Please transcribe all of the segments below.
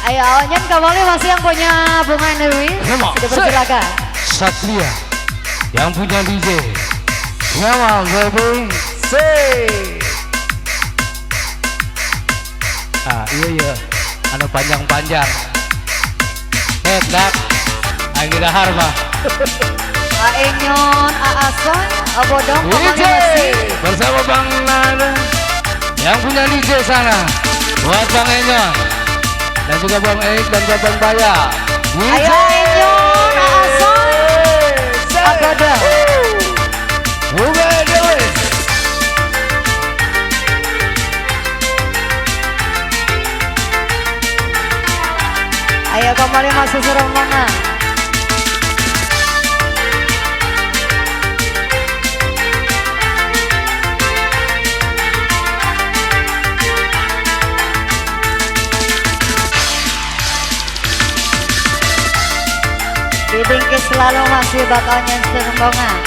Ayo Onyen kembali masih yang punya bunga Nuri. Sudah bersilakan. Satria yang punya DJ. Nyaman baby. Say. Iya. Anu panjang-panjang. Hedak. Angin dahar mah. Aenyon, Aason, Abodong kembali masih. Bersama Bang Nada yang punya DJ sana. Buat Bang Enyon. Dan juga Bang Eik dan juga Bang Baya. Ayo Enyon, Aason, Abodong. Ayo kembali masuk serombongan. Dibingkis selalu masih bakalnya serombongan.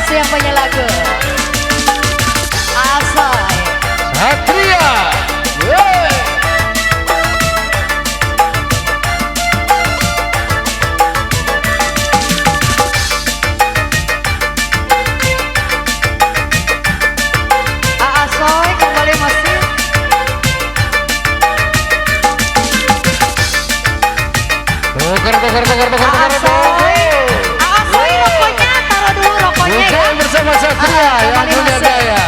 Yang punya lagu Asoy Satria. Asoy kembali masih. Tukar. Asoy rokoknya taruh dulu rokoknya ya. Bersama Satria yang punya gaya.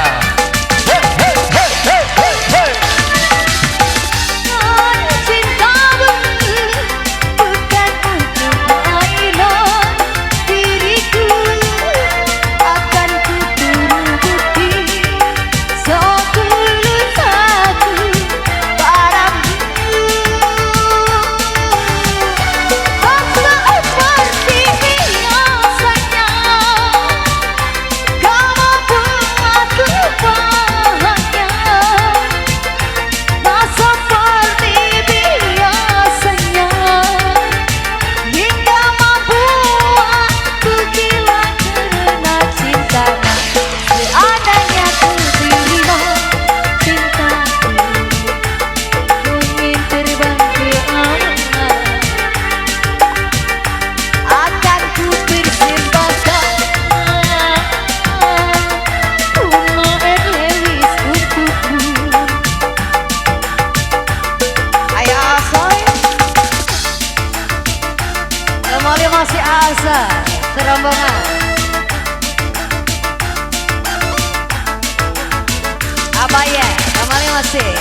Kembali masih Asa serombongan. Abaya kembali masih.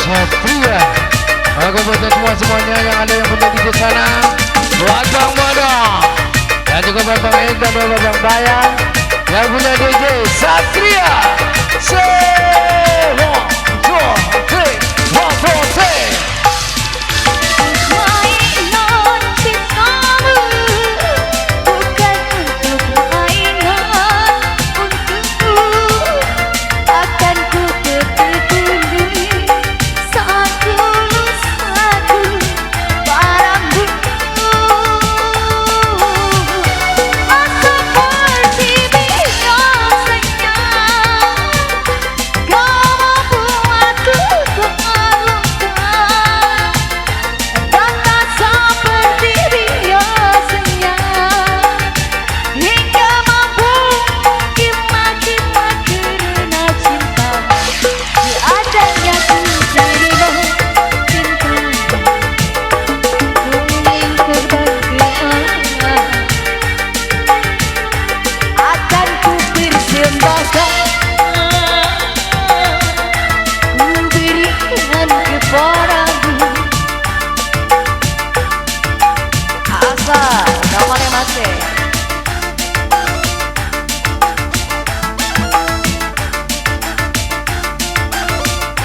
Satria Oke buat semuanya yang ada yang punya di sana, buat Bang Bodong dan juga buat Bang Eik dan buat Bang Bayang yang punya DJ Satria. Say 1, 2, 3, 1, 2, 3. Mainan cintamu bukan untuk mainan untukku, akan ku tekuni satu satu padamu. Seperti biasanya kau membuatku terluka, dan tak seperti biasanya hingga mampu maki-maki karena cinta. Seadanya ku terima cintamu, ingin kebahagiaan akan ku persembahkan, ku berikan kepadamu. Asa, kamarnya masih.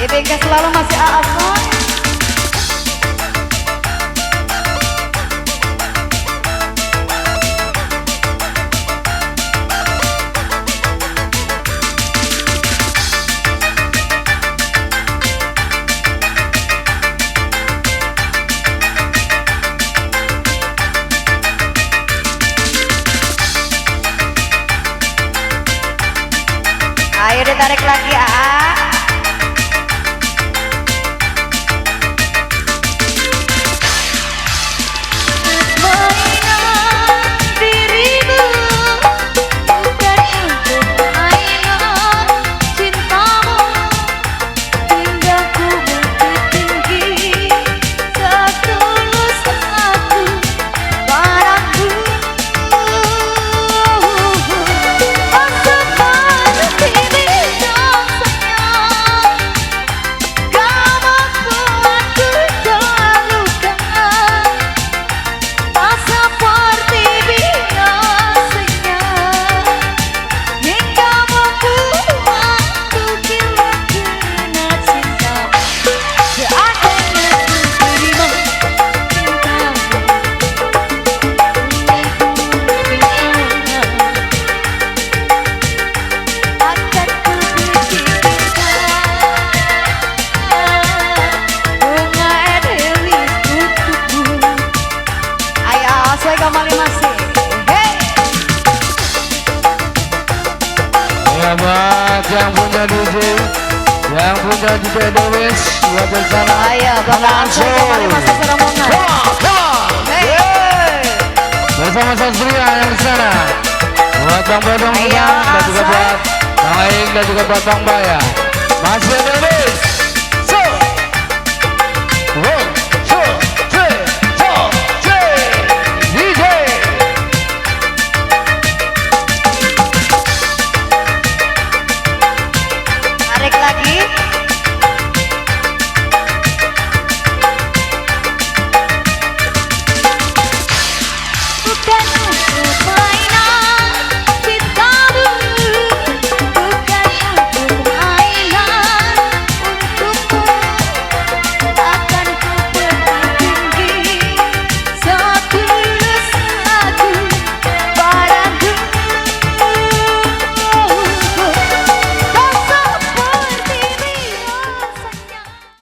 IPK selalu masih Asa. Ayo ditarik lagi Mainan dirimu bukan untuk mainan cintamu, hingga ku bukit tinggi setulus aku padamu. Seperti biasanya kau membuatku terluka, tak seperti biasanya hingga membuatku gila karena cinta. Seadanya ku terima cintamu, akan ku berikan bunga edelis untukmu. Ayo, saya kembali masih. Hey, Ya buat yang punya DJ, yang punya DJ Dewis, buat di sana. ayo, Bapak Ansel kembali masih serombongan. Come on. Hey, Bersama Satria yang di sana. Buat Bang Bodong Ayo, dan juga Asa. buat Bang Eik dan juga buat Bang Bayang. Masih Dewis.